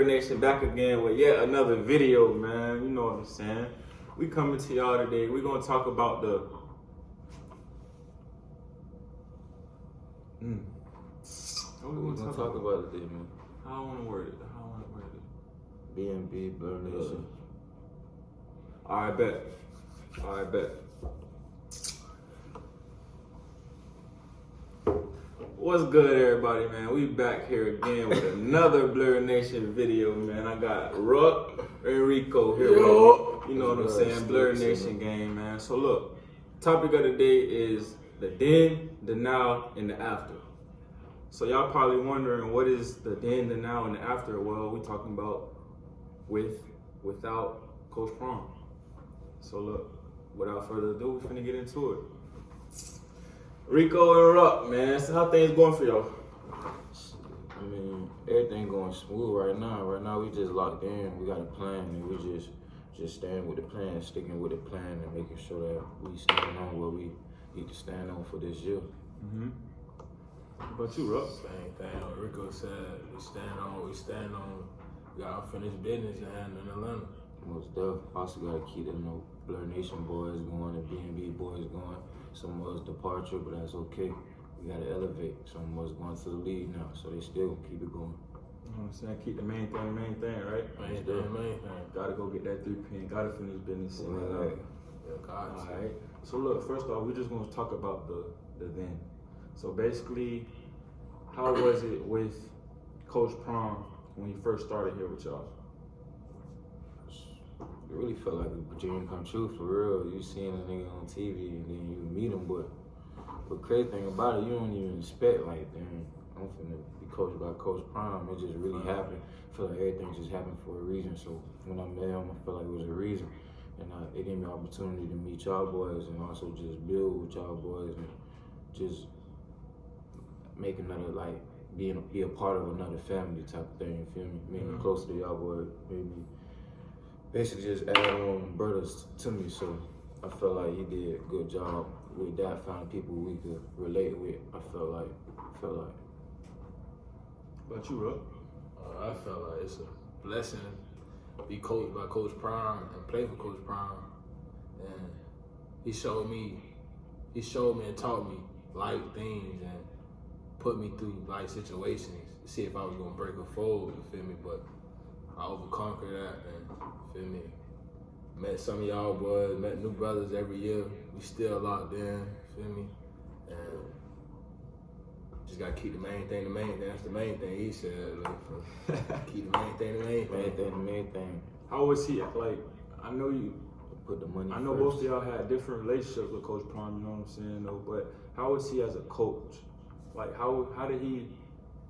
Nation back again with yet another video, man. You know what I'm saying? We coming to y'all today. We're gonna talk about the What we gonna talk about today, man? How I wanna word it. B&B, Blur Nation. Alright, bet. What's good, everybody, man? We back here again with another Blur Nation video, man. I got Ruck and Rico here with me. You know what I'm saying? Blur Nation game, man. So look, topic of the day is the then, the now, and the after. So y'all probably wondering, what is the then, the now, and the after? Well, we talking about without Coach Prom. So look, without further ado, we're finna get into it. Rico and Ruck, man. So how things going for y'all? I mean, everything going smooth right now. Right now, we just locked in. We got a plan, and we just staying with the plan, sticking with the plan, and making sure that we stand on what we need to stand on for this year. What about you, Ruck? Same thing what Rico said. We stand on. We got unfinished business to handle in Atlanta. Most definitely. Also got to keep the Blur Nation boys going, the B&B boys going. Some of us departure, but that's okay. We got to elevate. Some of us going to the lead now, so they still keep it going. You know what I'm saying? Keep the main thing, right? Main thing. Gotta go get that 3 pin, gotta finish business. Alright. So look, first off, we're just gonna talk about the then. So basically, how was it with Coach Prom when he first started here with y'all? It really felt like a dream come true, for real. You seeing a nigga on TV and then you meet him, but the crazy thing about it, you don't even expect, like, damn, I'm finna be coached by Coach Prime. It just really happened. I feel like everything just happened for a reason. So when I met him, I felt like it was a reason. And it gave me an opportunity to meet y'all boys and also just build with y'all boys and just make another, like, be a part of another family type of thing, you feel me? Being closer to y'all boys, maybe basically just add on brothers to me. So I felt like he did a good job with that, finding people we could relate with. I felt like. About you, Ruck? I felt like it's a blessing to be coached by Coach Prime and play for Coach Prime. And he showed me and taught me life things and put me through life situations to see if I was gonna break or fold, you feel me? But I overconquered that and, you feel me? Met some of y'all boys, met new brothers every year. We still locked in, you feel me? And just gotta keep the main thing. That's the main thing he said. Like, keep the main thing The main thing. How was he? Like, I know you. Put the money I know first. both of y'all had different relationships with Coach Prom. You know what I'm saying, though. But how was he as a coach? Like, how did he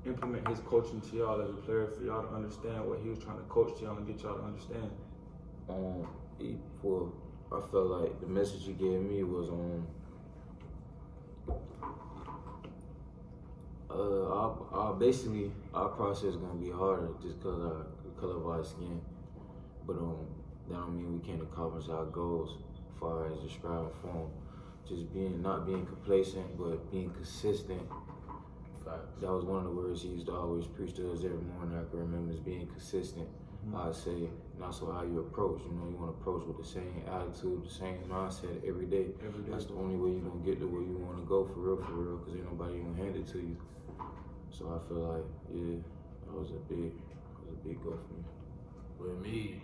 implement his coaching to y'all as a player for y'all to understand what he was trying to coach to y'all and get y'all to understand? I felt like the message he gave me was basically our process is gonna be harder just because of the color of our skin, but that don't mean we can't accomplish our goals as far as describing form. Just not being complacent, but being consistent. That was one of the words he used to always preach to us every morning. I can remember is being consistent. I'd say, and also how you approach. You know, you want to approach with the same attitude, the same mindset every day. That's the only way you're gonna get to where you want to go for real, because ain't nobody gonna hand it to you. So I feel like, yeah, that was a big goal for me. With me,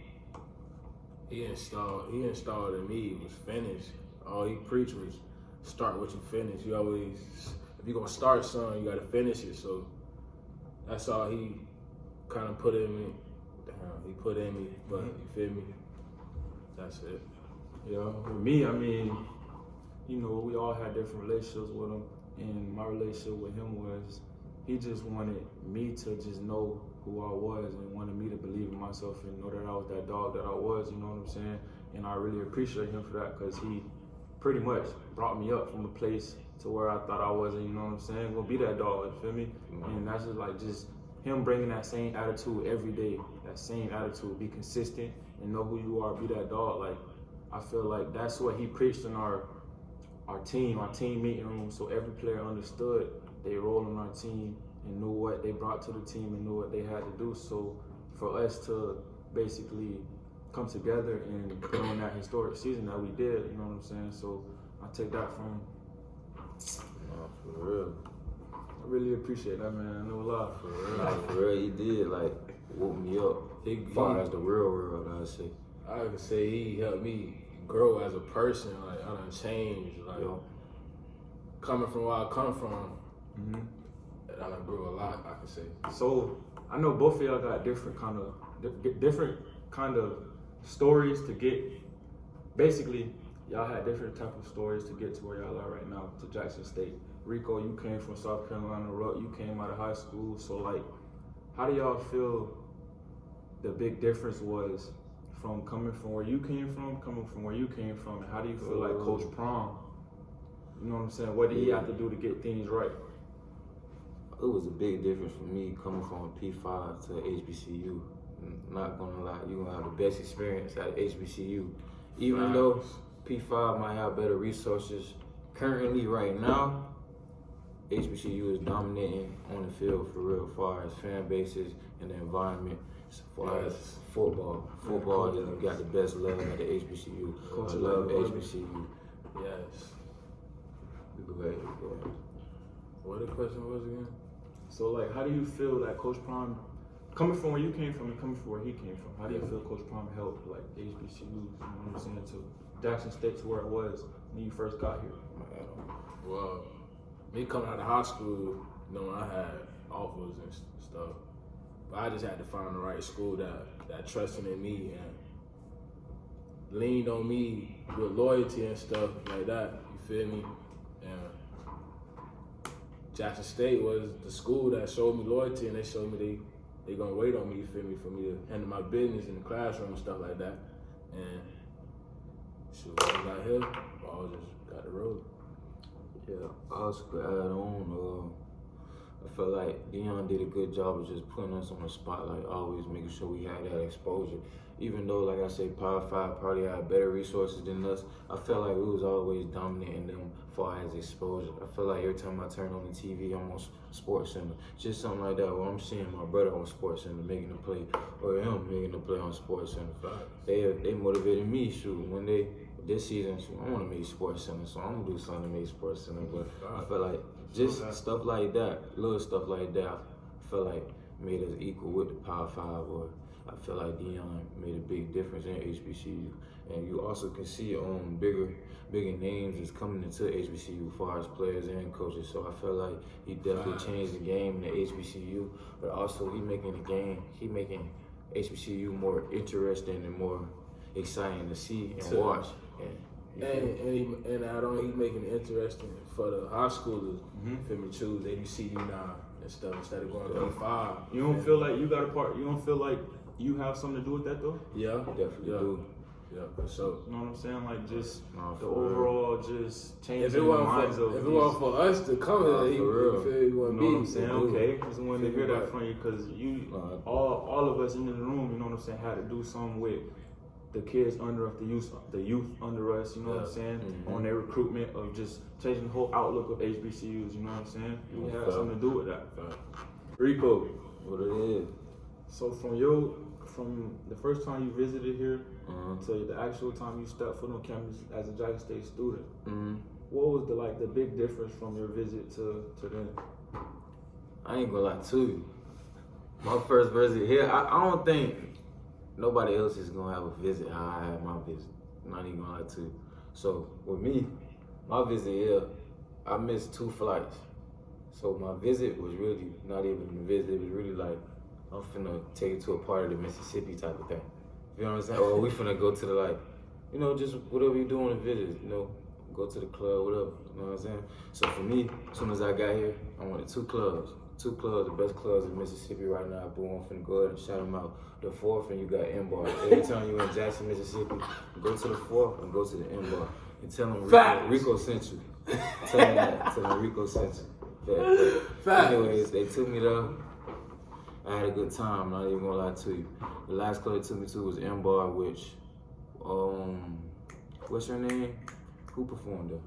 he installed in me was finish. All he preached was start what you finish. You always, if you're gonna start something, you gotta finish it. So that's all he kind of put in me. But you feel me? That's it. Yeah, with me, I mean, you know, we all had different relationships with him, and my relationship with him was he just wanted me to just know who I was and wanted me to believe in myself and know that I was that dog that I was, you know what I'm saying? And I really appreciate him for that, because he pretty much brought me up from a place to where I thought I wasn't, you know what I'm saying? Gonna be that dog, you feel me? And that's just him bringing that same attitude every day, that same attitude, be consistent and know who you are, be that dog. Like, I feel like that's what he preached in our team meeting room, so every player understood their role in our team and knew what they brought to the team and knew what they had to do. So for us to basically come together and put on that historic season that we did. You know what I'm saying? So I take that from. Nah, for real. I really appreciate that, man. I know a lot. For real. Nah, for real, he did like woke me up. As far as the real world, I say. I could say he helped me grow as a person. Like I done changed. Like coming from where I come from, I done grew a lot. I can say. So I know both of y'all got different kind of stories to get. Basically, y'all had different type of stories to get to where y'all are right now, to Jackson State. Rico, you came from South Carolina. Ruck, you came out of high school. So like, how do y'all feel the big difference was from coming from where you came from, and how do you feel like Coach Prom, you know what I'm saying, what did he have to do to get things right? It was a big difference for me coming from P5 to HBCU. Not gonna lie, you're gonna have the best experience at HBCU. Even though P5 might have better resources, currently right now, HBCU is dominating on the field for real, as far as fan bases and the environment. As far as football is got the best love at the HBCU. I love HBCU. Yes. Go ahead. What the question was again? So like, how do you feel that Coach Prom, coming from where you came from and coming from where he came from, how do you feel Coach Prom helped like HBCUs, you know what I'm saying, to Jackson State to where it was when you first got here? Well, me coming out of high school, you know, I had offers and stuff, but I just had to find the right school that trusted in me and leaned on me with loyalty and stuff like that. You feel me? And Jackson State was the school that showed me loyalty, and they showed me they gonna wait on me. You feel me? For me to handle my business in the classroom and stuff like that. And shoot, when I got here, I just got the road. Yeah, I also could add on, I felt like Dion did a good job of just putting us on the spotlight, always making sure we had that exposure. Even though, like I said, Power 5 probably had better resources than us, I felt like we was always dominating them as far as exposure. I feel like every time I turn on the TV, I'm on Sports Center. Just something like that, where I'm seeing my brother on Sports Center making a play, or him making a play on Sports Center. They motivated me, shoot, when this season, I want to make Sports Center, so I'm going to do something to make Sports Center. But I feel like just stuff like that, little stuff like that, I feel like made us equal with the Power 5. Or I feel like Dion made a big difference in HBCU. And you also can see bigger names is coming into HBCU as far as players and coaches. So I feel like he definitely changed the game in the HBCU, but also he making HBCU more interesting and more exciting to see and watch. And add on, he's making it interesting for the high schoolers. Feel me? Choose HBCU now and stuff instead of going to P5. You don't feel like you got a part? You don't feel like you have something to do with that though? Yeah, definitely do. Yeah, for sure. You know what I'm saying? Like just the overall just changing the minds of. If it wasn't for us to come here, he would feel he wouldn't be. You know what I'm saying? Okay, just wanted to hear that from you because all of us in the room, you know what I'm saying, had to do something with the kids under us, the youth under us, you know what I'm saying, on their recruitment of just changing the whole outlook of HBCUs, you know what I'm saying? We had something to do with that. Rico, what it is. So from the first time you visited here to the actual time you stepped foot on campus as a Jackson State student, what was the big difference from your visit to then? I ain't gonna lie to you. My first visit here, I don't think nobody else is gonna have a visit how I had my visit. I'm not even gonna lie to you. So with me, my visit here, I missed 2 flights. So my visit was really not even a visit. It was really like, I'm finna take it to a part of the Mississippi type of thing. You know what I'm saying? Or we finna go to the just whatever you do on the visit, go to the club, whatever, you know what I'm saying? So for me, as soon as I got here, I went to 2 clubs. 2 clubs, the best clubs in Mississippi right now. Boom, I'm finna go ahead and shout them out. The 4th, and you got M-Bar. Every time you in Jackson, Mississippi, go to the 4th and go to the M-Bar. And tell them Rico sent you. Tell them that. Tell them Rico sent you. Anyways, they took me there. I had a good time, not even gonna lie to you. The last club they took me to was M-Bar, which, what's her name? Who performed there?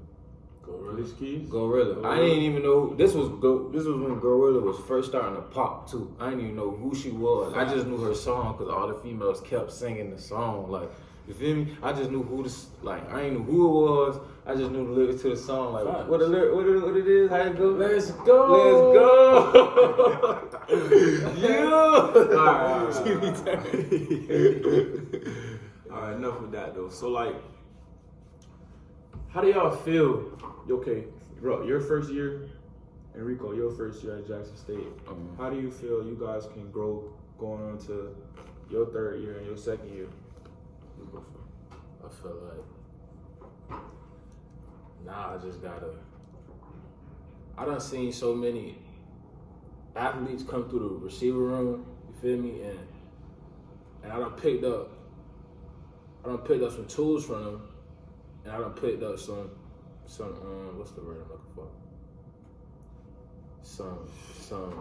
Police Keys? Gorilla. I didn't even know this was when Gorilla was first starting to pop too. I didn't even know who she was. I just knew her song because all the females kept singing the song. Like, you feel me? I just knew who this. Like, I didn't know who it was. I just knew the lyrics to the song. Like, what it is? How it go? Let's go. All right, enough of that though. So like, how do y'all feel? Okay, bro, your first year, Enrico, your first year at Jackson State. How do you feel you guys can grow going on to your third year and your second year? I feel like now I just gotta. I done seen so many athletes come through the receiver room. You feel me? And I done picked up some tools from them, and I done picked up some what's the word I'm looking for? Some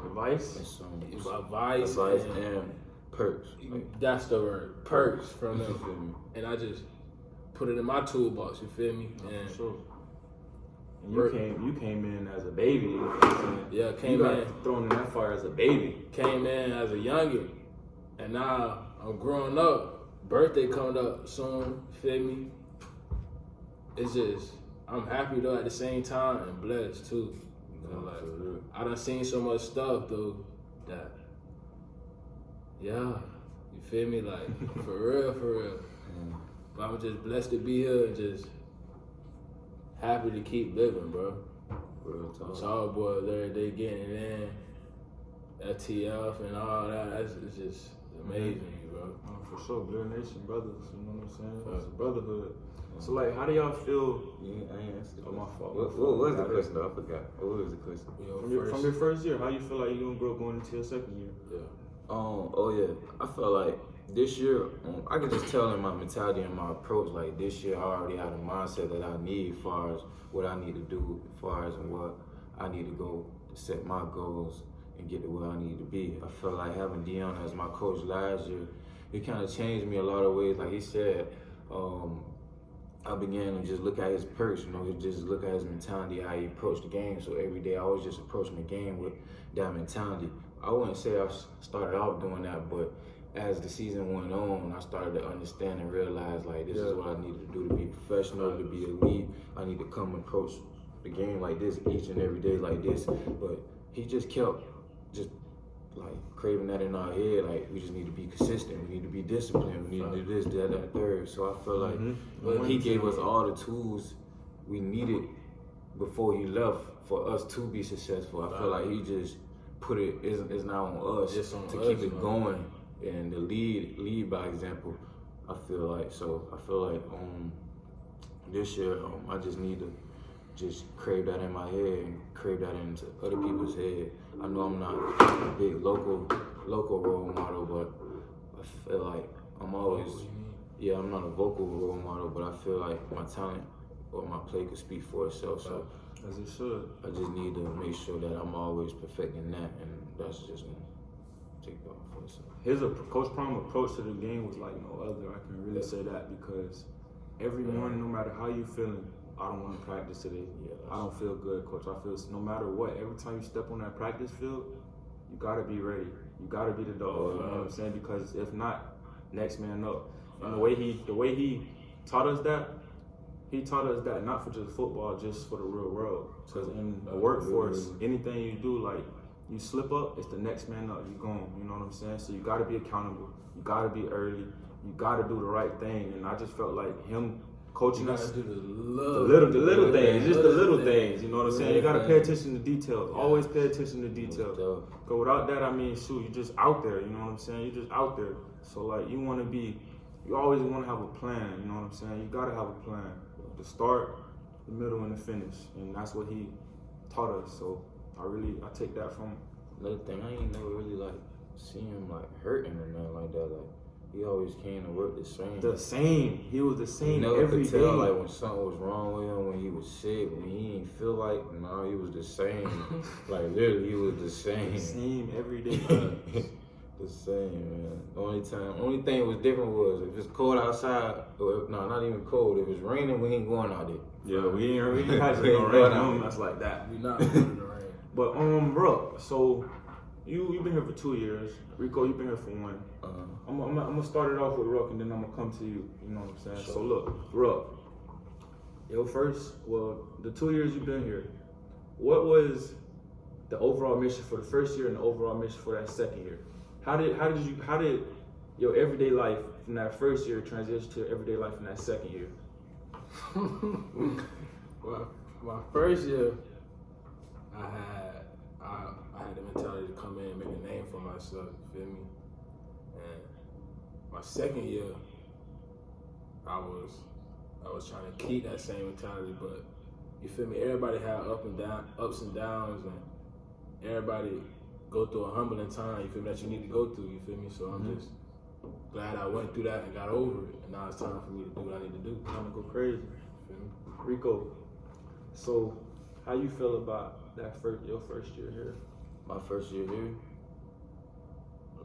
Advice? advice and perks. Like, that's the word, perks from them, and I just put it in my toolbox. You feel me? And Sure. And you came in as a baby. You know what I'm saying? Yeah, came you got in. thrown in that fire as a baby. Came in as a youngin', and now I'm growing up. Birthday coming up soon, feel me? It's just, I'm happy though at the same time and blessed too. You know, like, I done seen so much stuff though that, yeah, you feel me? Like, for real. But I'm just blessed to be here and just happy to keep living, bro. Real talk. Tall boys every day getting it in, FTF and all that. It's just amazing, bro. For sure, Blur Nation brothers, you know what I'm saying? It's a brotherhood. So like, how do y'all feel? Yeah, I ain't answered. Oh, my fault. What was the question though? I forgot. What was the question? From your first year, how you feel like you're gonna grow going into your second year? Yeah. Oh yeah. I felt like this year, I could just tell in my mentality and my approach, like this year I already had a mindset that I need as far as what I need to do, as far as what I need to go to set my goals and get to where I need to be. I felt like having Dion as my coach last year, it kind of changed me a lot of ways. Like he said, I began to just look at his perks, you know, just look at his mentality, how he approached the game. So every day I was just approaching the game with that mentality. I wouldn't say I started off doing that, but as the season went on, I started to understand and realize like this is what I needed to do to be professional, to be elite. I need to come and approach the game like this each and every day like this. But he just kept just like craving that in our head, like we just need to be consistent, we need to be disciplined, we need to do this, that, third. So I feel like he gave us all the tools we needed before he left for us to be successful. I feel like he just put it is now on us to keep it going and to lead by example. I feel like this year I just need to just crave that in my head and crave that into other people's head. I know I'm not a big local role model, but I feel like I'm always, I'm not a vocal role model, but I feel like my talent or my play could speak for itself. So as it should. I just need to make sure that I'm always perfecting that, and that's just gonna take off for itself. His Coach Prime approach to the game was like no other. I can really say that because every morning, no matter how you feeling, I don't want to practice today. I don't feel good, Coach. I feel no matter what, every time you step on that practice field, you gotta be ready. You gotta be the dog. You know what I'm saying? Because if not, next man up. And the way he taught us that, he taught us that not for just football, just for the real world. Because in the workforce, anything you do, like you slip up, it's the next man up. You gone. You know what I'm saying? So you gotta be accountable. You gotta be early. You gotta do the right thing. And I just felt like him coaching us, do the little things, just the little things. You know what I'm saying? You gotta pay attention to details. Always pay attention to details. Because without that, I mean, shoot, you're just out there. You know what I'm saying? You're just out there. So like, you always want to have a plan. You know what I'm saying? You gotta have a plan. The start, the middle, and the finish. And that's what he taught us. So I take that from him. Another thing, I ain't never really like seen him like hurting or nothing like that. Like he always came to work the same. He was the same every day. Tell, like when something was wrong with him, when he was sick, when he didn't feel like, he was the same. Like literally, he was the same. Same every day. The same, man. Only thing that was different was if it's cold outside, or if, no, not even cold. If it's raining, we ain't going out there. Yeah, we ain't had We ain't no going rain. out. That's like that. We not in the rain. But bro, so you've been here for 2 years. Rico, you've been here for 1. I'm gonna start it off with Ruck, and then I'm gonna come to you. You know what I'm saying? Sure. So look, Ruck, the 2 years you've been here, what was the overall mission for the first year and the overall mission for that second year? How did your everyday life from that first year transition to your everyday life in that second year? Well, my first year, I had the mentality to come in and make a name for myself. You feel me? And my second year, I was trying to keep that same mentality, but you feel me? Everybody had ups and downs, and everybody go through a humbling time. You feel me? That you need to go through. You feel me? So I'm just glad I went through that and got over it, and now it's time for me to do what I need to do. Time to go crazy. You feel me? Rico, so how you feel about your first year here? My first year here,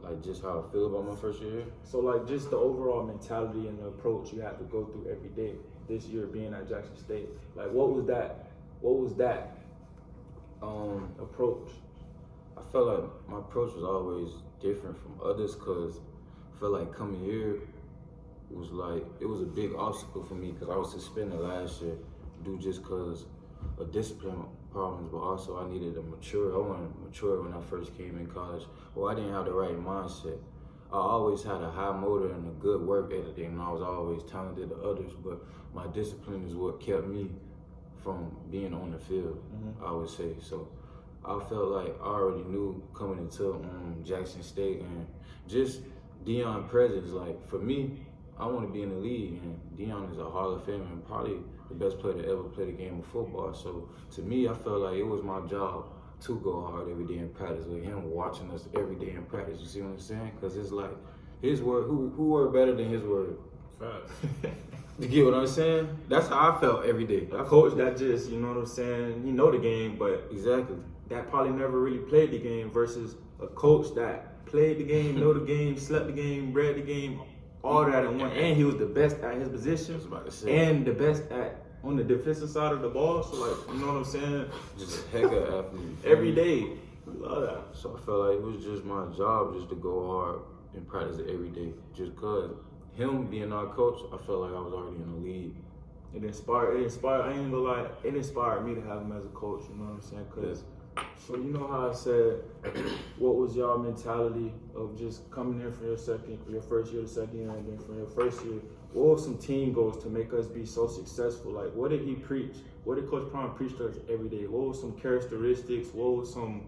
like just how I feel about my first year here. So like just the overall mentality and the approach you had to go through every day this year being at Jackson State. Like what was that approach? I felt like my approach was always different from others because I felt like coming here was a big obstacle for me because I was suspended last year due just because of discipline problems, but also I needed to mature. I wanted to mature when I first came in college. Well, I didn't have the right mindset. I always had a high motor and a good work ethic, and I was always talented to others, but my discipline is what kept me from being on the field, I would say. So I felt like I already knew coming into Jackson State and just Deion's presence. Like for me, I want to be in the league, and Deion is a Hall of Famer and probably the best player to ever play the game of football. So to me, I felt like it was my job to go hard every day in practice with him watching us every day in practice. You see what I'm saying? Because it's like his word. Who word better than his word? Facts. You get what I'm saying? That's how I felt every day. A coach that just, you know what I'm saying, he know the game, but Exactly. that probably never really played the game versus a coach that played the game, know the game, slept the game, read the game, all that in one. And he was the best at his position About to say. and the best on the defensive side of the ball. So like, you know what I'm saying? Just a heck of an athlete. Every day. Love that. So I felt like it was just my job just to go hard and practice it every day. Just cause him being our coach, I felt like I was already in the league. It inspired, I ain't gonna lie, it inspired me to have him as a coach, you know what I'm saying? Cause, so you know how I said, what was y'all mentality of just coming in for your first year, the second year, and then from your first year, what were some team goals to make us be so successful? Like, what did he preach? What did Coach Prime preach to us every day? What were some characteristics? What was some,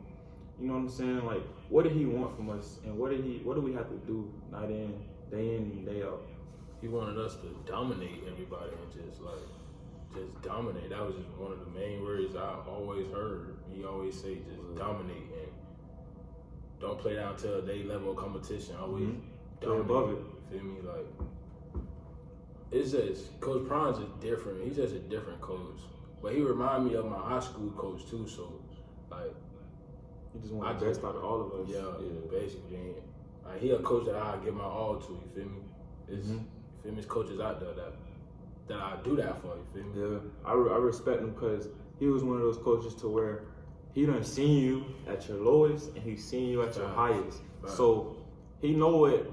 you know what I'm saying? Like, what did he want from us? And what do we have to do night in and day out? He wanted us to dominate everybody and just dominate. That was just one of the main words I always heard. He always say just dominate and don't play down to a day level of competition. Always dominate. Play above it. You feel me? Like it's just Coach Prime's just different. He's just a different coach. But he remind me of my high school coach too. So like He just want the best out of all of us. yeah. Basically. Like, he a coach that I give my all to, you feel me? It's you feel me? It's coaches out there that I do that for, you feel me? Yeah, I respect him because he was one of those coaches to where he done seen you at your lowest and he's seen you at your highest. Right. So he know what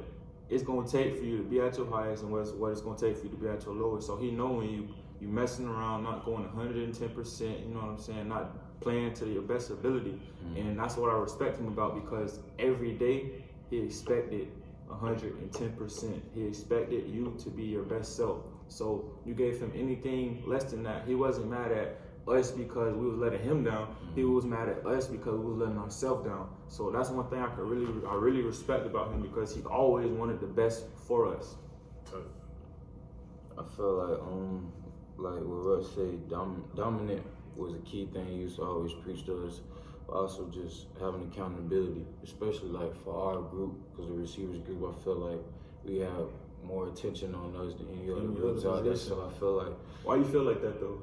it's gonna take for you to be at your highest and what it's gonna take for you to be at your lowest. So he know when you messing around, not going 110%, you know what I'm saying, not playing to your best ability. And that's what I respect him about because every day he expected 110%. He expected you to be your best self. So you gave him anything less than that. He wasn't mad at us because we was letting him down. He was mad at us because we was letting ourselves down. So that's one thing I really respect about him because he always wanted the best for us. I feel like what Russ say, dominant was a key thing he used to always preach to us. But also just having accountability, especially like for our group, because the receivers group, I feel like we have more attention on us than any other groups out there. So I feel like. Why you feel like that though?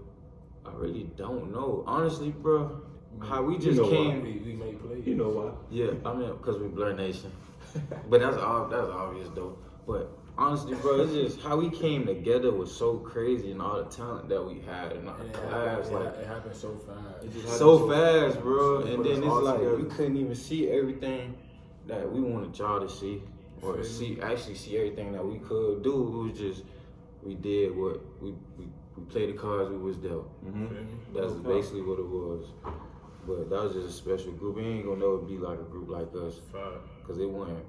I really don't know. Honestly, bro, how we just You know came. We make plays. You know why? Yeah, I mean, because we Blur Nation. But that's obvious though. But honestly, bro, it's just how we came together was so crazy, and all the talent that we had in our class, like it happened so fast. It just happened so fast, bro. It And put then us it's all like together. we couldn't even see everything that we wanted y'all to see, or see everything that we could do. It was just we did what we played the cards we was dealt. That's basically what it was. But that was just a special group. We ain't gonna never be like a group like us, cause it wasn't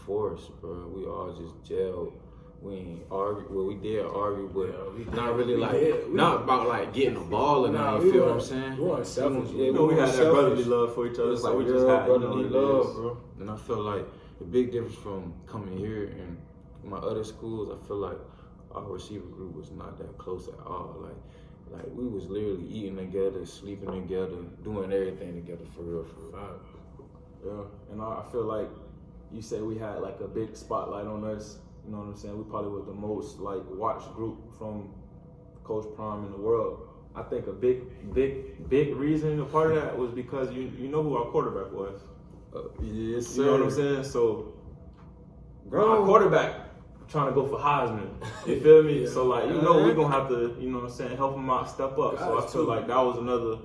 forced, bro. We all just gelled. We ain't argue. Well, we did argue, but not really not about like getting the ball and that. You feel what I'm saying? We weren't selfish. We had that brotherly love for each other. It's So like we just had brotherly love, love, bro. And I feel like the big difference from coming here and my other schools, I feel like our receiver group was not that close at all. Like we was literally eating together, sleeping together, doing everything together for real. Yeah, and I feel like you said we had like a big spotlight on us. You know what I'm saying? We probably were the most like watched group from Coach Prime in the world. I think a big reason, a part of that was because you know who our quarterback was. Yes, sir. You know what I'm saying? So Bro. our quarterback trying to go for Heisman. You feel me? So like we're gonna have to, you know what I'm saying, help him out, step up. So I feel like that was another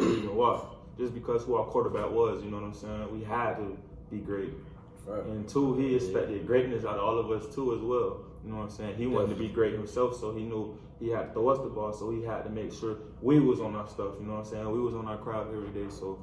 reason why. Just because who our quarterback was, you know what I'm saying? We had to be great. Right. And two, he expected greatness out of all of us too as well. You know what I'm saying? He wanted to be great himself, so he knew he had to throw us the ball, so he had to make sure we was on our stuff, you know what I'm saying? We was on our craft every day, so